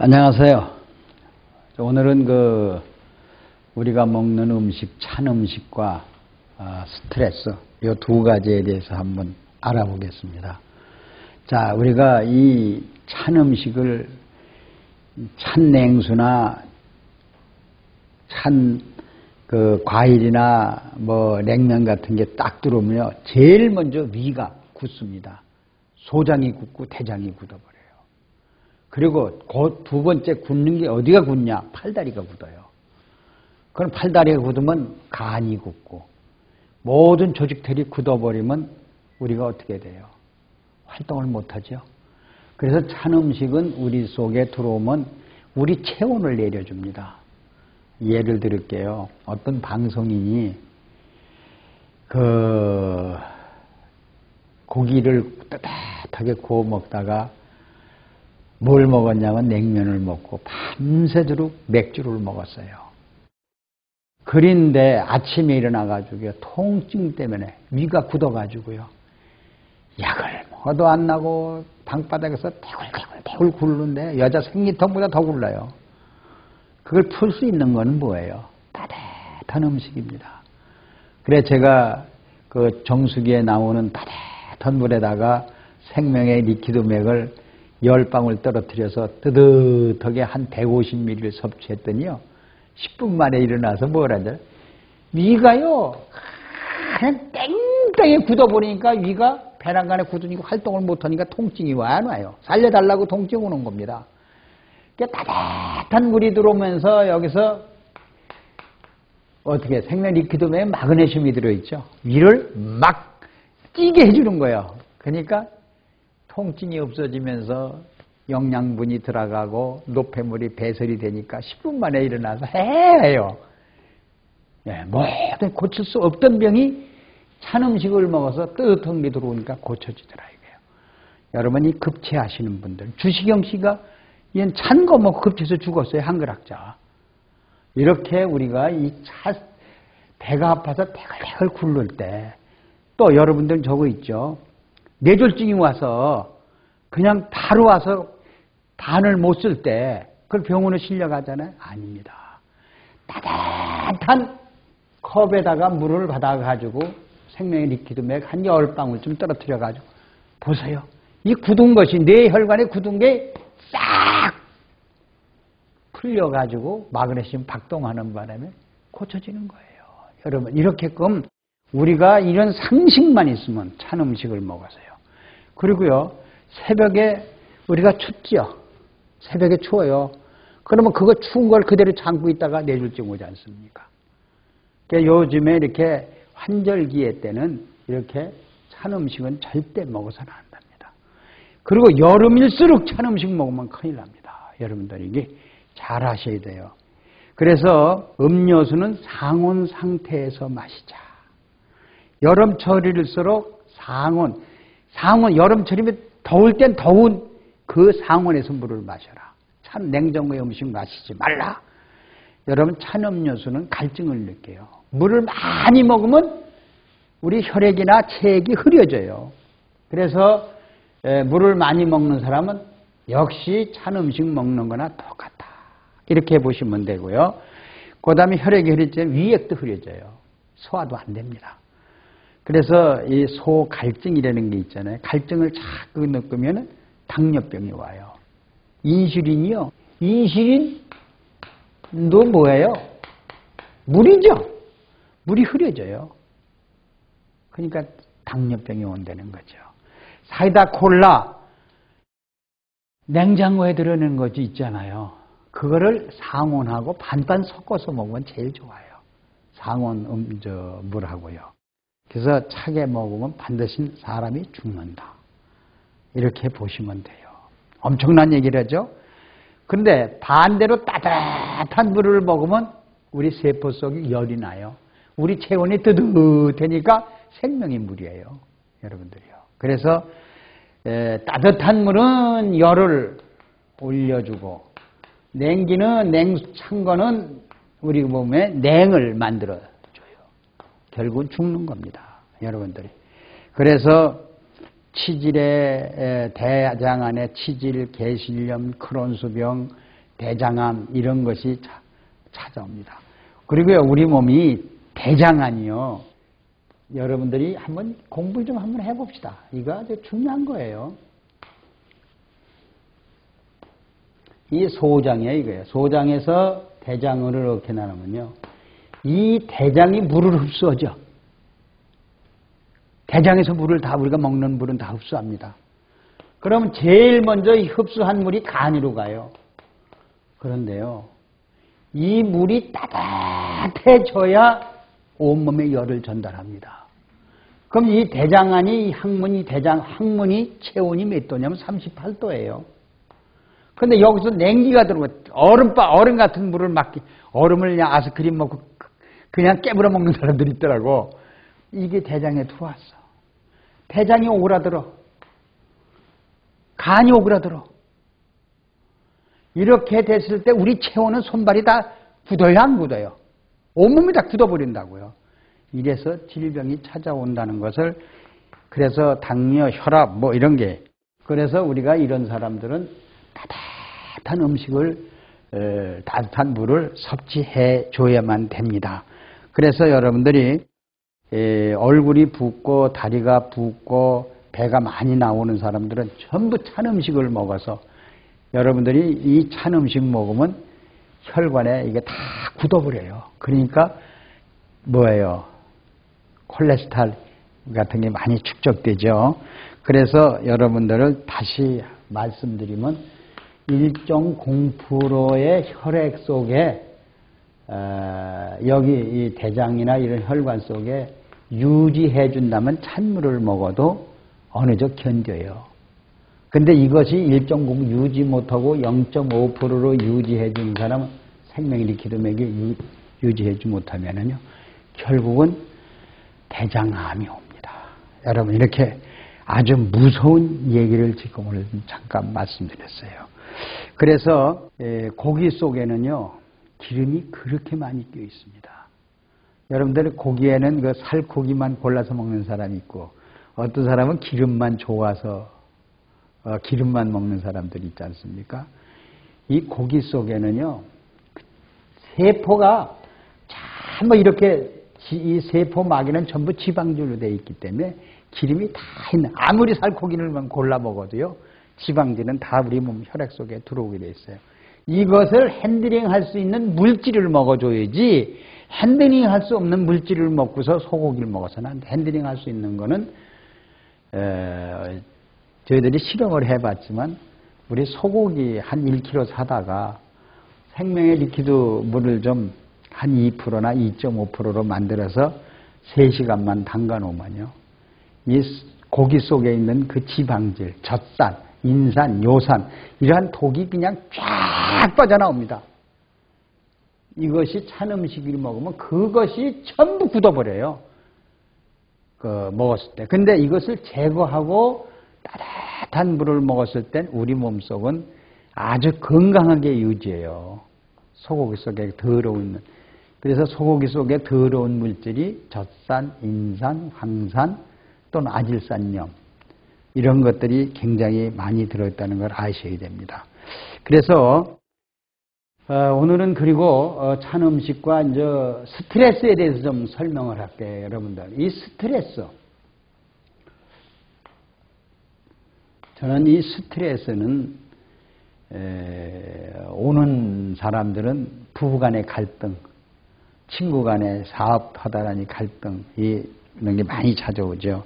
안녕하세요. 오늘은 우리가 먹는 음식, 찬 음식과 스트레스, 이 두 가지에 대해서 한번 알아보겠습니다. 자, 우리가 이 찬 음식을 찬 냉수나 찬 과일이나 냉면 같은 게 딱 들어오면 제일 먼저 위가 굳습니다. 소장이 굳고 대장이 굳어버려요. 그리고 그 두 번째 굳는 게 어디가 굳냐? 팔다리가 굳어요. 그럼 팔다리가 굳으면 간이 굳고 모든 조직들이 굳어버리면 우리가 어떻게 돼요? 활동을 못하죠. 그래서 찬 음식은 우리 속에 들어오면 우리 체온을 내려줍니다. 예를 들을게요. 어떤 방송인이 고기를 따뜻하게 구워 먹다가 뭘 먹었냐면 냉면을 먹고 밤새도록 맥주를 먹었어요. 그런데 아침에 일어나가지고 통증 때문에 위가 굳어가지고요. 약을 먹어도 안 나고 방바닥에서 태굴태굴 굴는데 여자 생리통보다 더 굴러요. 그걸 풀 수 있는 건 뭐예요? 따뜻한 음식입니다. 그래 제가 정수기에 나오는 따뜻한 물에다가 생명의 리퀴드맥을 10방울 떨어뜨려서 뜨뜻하게 한 150ml를 섭취했더니요. 10분 만에 일어나서 뭘 하죠? 위가요. 그냥 땡땡이 굳어버리니까 위가 배란간에 굳으니까 활동을 못하니까 통증이 와 안 와요. 살려달라고 통증 오는 겁니다. 따뜻한 물이 들어오면서 여기서 어떻게 생명 리퀴드에 마그네슘이 들어있죠. 위를 막 찌게 해주는 거예요. 그러니까 통증이 없어지면서 영양분이 들어가고 노폐물이 배설이 되니까 10분 만에 일어나서 해요. 모든 고칠 수 없던 병이 찬 음식을 먹어서 뜨뜻한 게 들어오니까 고쳐지더라 이거예요. 여러분 이 급체하시는 분들, 주시경 씨가 얘는 찬 거 먹고 급체해서 죽었어요. 한글학자. 이렇게 우리가 배가 아파서 태글태글 굴를 때, 또 여러분들 저거 있죠. 뇌졸중이 와서 그냥 바로 와서 반을 못 쓸 때 그걸 병원에 실려가잖아요. 아닙니다. 따뜻한 컵에다가 물을 받아가지고 생명의 리퀴드맥 한 10방울쯤 떨어뜨려가지고 보세요. 이 굳은 것이 뇌 혈관에 굳은 게 싹 풀려가지고 마그네슘 박동하는 바람에 고쳐지는 거예요. 여러분 이렇게끔 우리가 이런 상식만 있으면 찬 음식을 먹어서요. 그리고요 새벽에 우리가 춥죠. 새벽에 추워요. 그러면 그거 추운 걸 그대로 참고 있다가 뇌졸중 오지 않습니까? 그러니까 요즘에 이렇게 환절기에 때는 이렇게 찬 음식은 절대 먹어서는 안 됩니다. 그리고 여름일수록 찬 음식 먹으면 큰일 납니다. 여러분들 이게 잘 하셔야 돼요. 그래서 음료수는 상온 상태에서 마시자. 여름철일수록 상온 여름철이면 더울 땐 더운 그 상온에서 물을 마셔라. 찬 냉장고의 음식 마시지 말라. 여러분 찬 음료수는 갈증을 느껴요. 물을 많이 먹으면 우리 혈액이나 체액이 흐려져요. 그래서 물을 많이 먹는 사람은 역시 찬 음식 먹는 거나 똑같다. 이렇게 보시면 되고요. 그 다음에 혈액이 흐려지면 위액도 흐려져요. 소화도 안 됩니다. 그래서 이 소갈증이라는 게 있잖아요. 갈증을 자꾸 느끼면 당뇨병이 와요. 인슐린이요. 인슐린도 뭐예요? 물이죠. 물이 흐려져요. 그러니까 당뇨병이 온다는 거죠. 사이다 콜라 냉장고에 들어있는 것이 있잖아요. 그거를 상온하고 반반 섞어서 먹으면 제일 좋아요. 상온 물하고요. 그래서 차게 먹으면 반드시 사람이 죽는다. 이렇게 보시면 돼요. 엄청난 얘기를 하죠. 그런데 반대로 따뜻한 물을 먹으면 우리 세포 속에 열이 나요. 우리 체온이 뜨뜻하니까 생명의 물이에요. 여러분들이요. 그래서 따뜻한 물은 열을 올려주고 찬 거는 우리 몸에 냉을 만들어줘요. 결국은 죽는 겁니다. 여러분들이. 그래서 치질의 대장 안에 치질, 개실염, 크론스병, 대장암 이런 것이 찾아옵니다. 그리고요, 우리 몸이 대장암이요. 여러분들이 한번 공부를 좀 한번 해봅시다. 이거 아주 중요한 거예요. 이 소장이에요, 이거예요. 소장에서 대장으로 이렇게 나누면요. 이 대장이 물을 흡수하죠. 대장에서 물을 다, 우리가 먹는 물은 다 흡수합니다. 그러면 제일 먼저 이 흡수한 물이 간으로 가요. 그런데요, 이 물이 따뜻해져야 온몸에 열을 전달합니다. 그럼 이 대장안이, 항문이 체온이 몇 도냐면 38도예요. 근데 여기서 냉기가 들어오고, 얼음 같은 물을 얼음을 그냥 아이스크림 먹고 그냥 깨물어 먹는 사람들이 있더라고. 이게 대장에 들어왔어. 대장이 오그라들어. 간이 오그라들어. 이렇게 됐을 때 우리 체온은 손발이 다 굳어요, 안 굳어요? 온몸이 다 굳어버린다고요. 이래서 질병이 찾아온다는 것을, 그래서 당뇨, 혈압 뭐 이런 게, 그래서 우리가 이런 사람들은 따뜻한 음식을, 따뜻한 물을 섭취해 줘야만 됩니다. 그래서 여러분들이 얼굴이 붓고 다리가 붓고 배가 많이 나오는 사람들은 전부 찬 음식을 먹어서, 여러분들이 이 찬 음식 먹으면 혈관에 이게 다 굳어버려요. 그러니까 뭐예요? 콜레스테롤 같은 게 많이 축적되죠. 그래서 여러분들을 다시 말씀드리면 1.0%의 혈액 속에 여기 이 대장이나 이런 혈관 속에 유지해 준다면 찬물을 먹어도 어느 정도 견뎌요. 근데 이것이 1.0 유지 못하고 0.5%로 유지해 주는 사람은, 생명의 리퀴드맥이 유지해 주지 못하면은요, 결국은 대장암이 옵니다. 여러분, 이렇게 아주 무서운 얘기를 지금 오늘 잠깐 말씀드렸어요. 그래서 고기 속에는요, 기름이 그렇게 많이 껴 있습니다. 여러분들 고기에는 그 살코기만 골라서 먹는 사람이 있고, 어떤 사람은 기름만 좋아서 기름만 먹는 사람들이 있지 않습니까? 이 고기 속에는요, 세포가 전부 이렇게, 이 세포 막에는 전부 지방질로 되어 있기 때문에 기름이 다 있는, 아무리 살코기를만 골라 먹어도요, 지방질은 다 우리 몸 혈액 속에 들어오게 되어 있어요. 이것을 핸들링 할 수 있는 물질을 먹어줘야지, 핸들링 할 수 없는 물질을 먹고서 소고기를 먹어서는 안 돼. 핸들링 할 수 있는 거는, 저희들이 실험을 해봤지만, 우리 소고기 한 1kg 사다가 생명의 리퀴드 물을 좀 한 2%나 2.5%로 만들어서 3시간만 담가 놓으면요, 이 고기 속에 있는 그 지방질, 젖산, 인산, 요산, 이러한 독이 그냥 쫙 빠져나옵니다. 이것이 찬 음식을 먹으면 그것이 전부 굳어버려요. 먹었을 때. 근데 이것을 제거하고 따뜻한 물을 먹었을 땐 우리 몸속은 아주 건강하게 유지해요. 소고기 속에 더러운, 그래서 소고기 속에 더러운 물질이 젖산, 인산, 황산 또는 아질산염, 이런 것들이 굉장히 많이 들어있다는 걸 아셔야 됩니다. 그래서 오늘은 그리고 찬 음식과 이제 스트레스에 대해서 좀 설명을 할게요, 여러분들. 이 스트레스, 저는 이 스트레스는 오는 사람들은 부부간의 갈등, 친구간의 사업하다라니 갈등, 이런 게 많이 찾아오죠.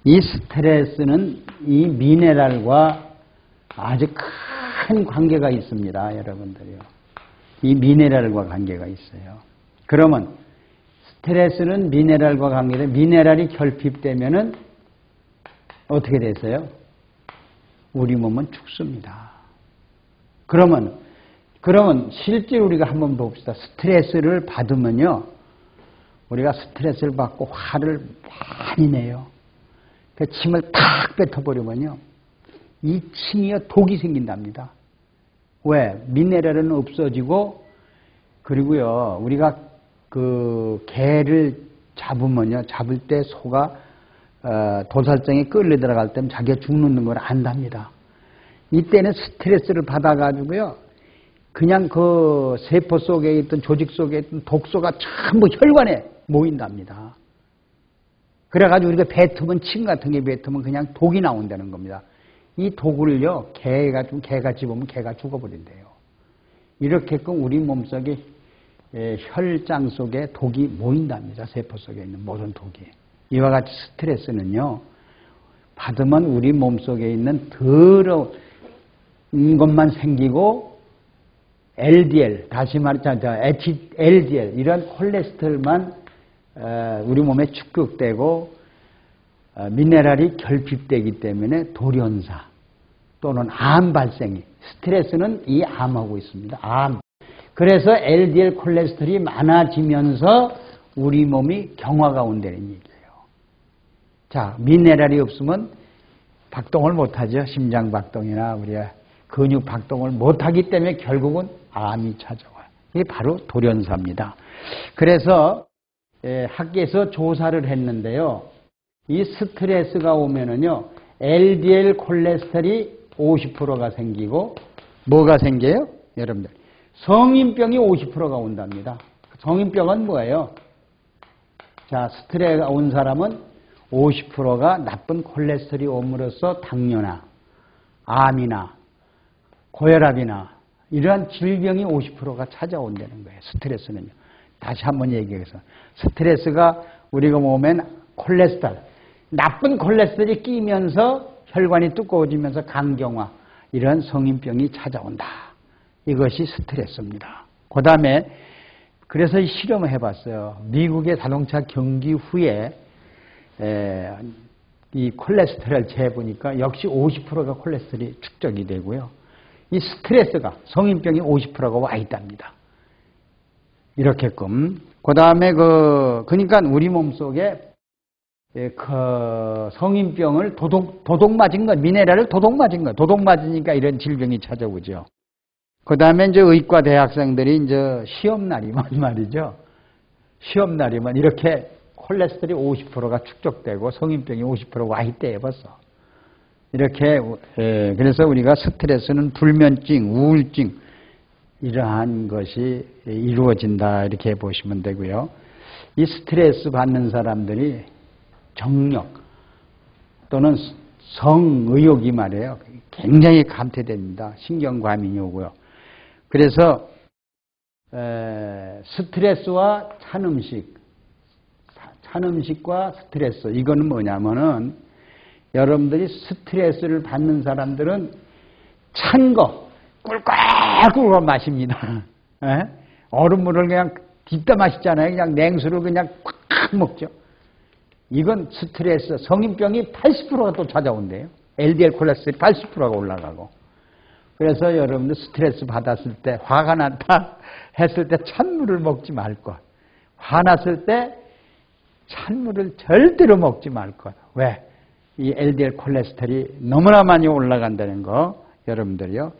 이 스트레스는 이 미네랄과 아주 큰 관계가 있습니다, 여러분들요. 이 미네랄과 관계가 있어요. 그러면 스트레스는 미네랄과 관계돼, 미네랄이 결핍되면은 어떻게 되세요? 우리 몸은 죽습니다. 그러면 실제 우리가 한번 봅시다. 스트레스를 받으면요, 우리가 스트레스를 받고 화를 많이 내요. 그 침을 탁 뱉어버리면요, 이 침이요 독이 생긴답니다. 왜? 미네랄은 없어지고, 그리고요, 우리가 그 개를 잡으면요, 잡을 때 소가 도살장에 끌려 들어갈 때는 자기가 죽는 걸 안답니다. 이때는 스트레스를 받아가지고요, 그냥 그 세포 속에 있던 조직 속에 있던 독소가 전부 혈관에 모인답니다. 그래가지고 우리가 뱉으면 침 같은 게 뱉으면 그냥 독이 나온다는 겁니다. 이 독을요, 개가 집으면 개가 죽어버린대요. 이렇게끔 우리 몸속에 혈장 속에 독이 모인답니다. 세포 속에 있는 모든 독이. 이와 같이 스트레스는요, 받으면 우리 몸속에 있는 더러운 것만 생기고 LDL, 다시 말하자면 LDL 이런 콜레스테롤만 우리 몸에 축적되고 미네랄이 결핍되기 때문에 돌연사 또는 암 발생이, 스트레스는 이 암하고 있습니다. 암. 그래서 LDL 콜레스테롤이 많아지면서 우리 몸이 경화가 온다는 얘기예요. 자, 미네랄이 없으면 박동을 못하죠. 심장 박동이나 우리가 근육 박동을 못하기 때문에 결국은 암이 찾아와요. 이게 바로 돌연사입니다. 그래서 학계에서 조사를 했는데요. 이 스트레스가 오면은요, LDL 콜레스테롤이 50%가 생기고, 뭐가 생겨요? 여러분들. 성인병이 50%가 온답니다. 성인병은 뭐예요? 자, 스트레스가 온 사람은 50%가 나쁜 콜레스테롤이 옴으로써 당뇨나, 암이나, 고혈압이나, 이러한 질병이 50%가 찾아온다는 거예요. 스트레스는요. 다시 한번 얘기해서. 스트레스가 우리가 몸엔 콜레스테롤, 나쁜 콜레스테롤이 끼면서 혈관이 두꺼워지면서 간경화, 이런 성인병이 찾아온다. 이것이 스트레스입니다. 그 다음에 그래서 이 실험을 해봤어요. 미국의 자동차 경기 후에 이 콜레스테롤을 재보니까 역시 50%가 콜레스테롤이 축적이 되고요. 이 스트레스가 성인병이 50%가 와 있답니다. 이렇게끔. 그 다음에 그러니까 우리 몸 속에 성인병을 도둑 맞은 것, 미네랄을 도둑 맞은 것, 도둑 맞으니까 이런 질병이 찾아오죠. 그 다음에 이제 의과 대학생들이 이제 시험날이면 말이죠. 시험날이면 이렇게 콜레스테롤이 50%가 축적되고 성인병이 50% 와 있대요, 벌써. 이렇게, 그래서 우리가 스트레스는 불면증, 우울증, 이러한 것이 이루어진다, 이렇게 보시면 되고요. 이 스트레스 받는 사람들이 정력 또는 성의욕이 말이에요. 굉장히 감퇴됩니다. 신경과민이 오고요. 그래서 스트레스와 찬 음식과 스트레스, 이거는 뭐냐면은 여러분들이 스트레스를 받는 사람들은 찬 거 꿀꿀꿀 마십니다. 얼음물을 그냥 뒷다 마시잖아요. 그냥 냉수를 그냥 꽉 먹죠. 이건 스트레스, 성인병이 80%가 또 찾아온대요. LDL 콜레스테롤이 80%가 올라가고. 그래서 여러분들 스트레스 받았을 때, 화가 났다 했을 때 찬물을 먹지 말 것. 화났을 때 찬물을 절대로 먹지 말 것. 왜? 이 LDL 콜레스테롤이 너무나 많이 올라간다는 거, 여러분들이요.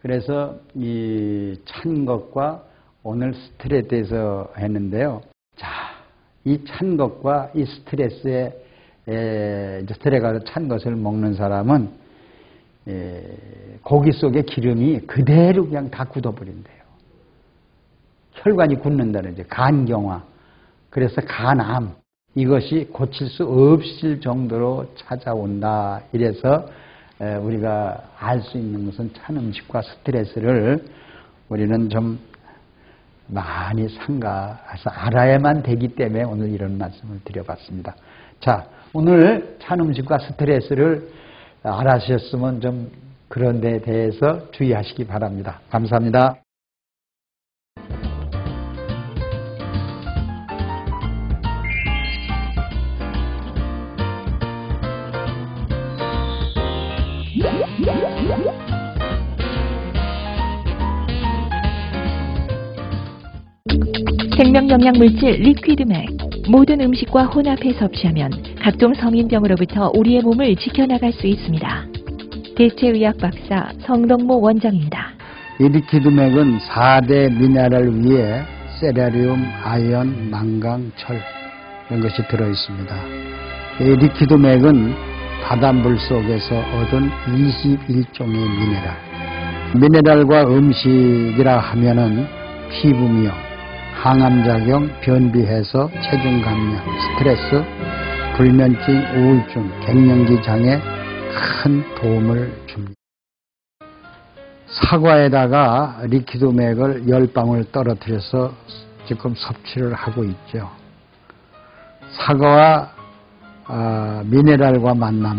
그래서 이 찬 것과 오늘 스트레스에 대해서 했는데요. 자, 이 찬 것과 이 스트레스가 찬 것을 먹는 사람은 고기 속의 기름이 그대로 그냥 다 굳어버린대요. 혈관이 굳는다는 거죠. 간경화. 그래서 간암. 이것이 고칠 수 없을 정도로 찾아온다. 이래서 우리가 알 수 있는 것은 찬 음식과 스트레스를 우리는 좀 많이 삼가해서 알아야만 되기 때문에 오늘 이런 말씀을 드려봤습니다. 자, 오늘 찬 음식과 스트레스를 알아주셨으면 좀 그런 데 대해서 주의하시기 바랍니다. 감사합니다. 생명영양물질 리퀴드맥. 모든 음식과 혼합해 섭취하면 각종 성인병으로부터 우리의 몸을 지켜나갈 수 있습니다. 대체의학 박사 성동모 원장입니다. 이 리퀴드맥은 4대 미네랄 위에 세라리움, 아연, 망강, 철 이런 것이 들어있습니다. 이 리퀴드맥은 바닷물 속에서 얻은 21종의 미네랄, 미네랄과 음식이라 하면은 피부미용, 항암작용, 변비해소, 체중 감량, 스트레스, 불면증, 우울증, 갱년기 장애 큰 도움을 줍니다. 사과에다가 리퀴드맥을 10방울 떨어뜨려서 지금 섭취를 하고 있죠. 사과와 미네랄과 만남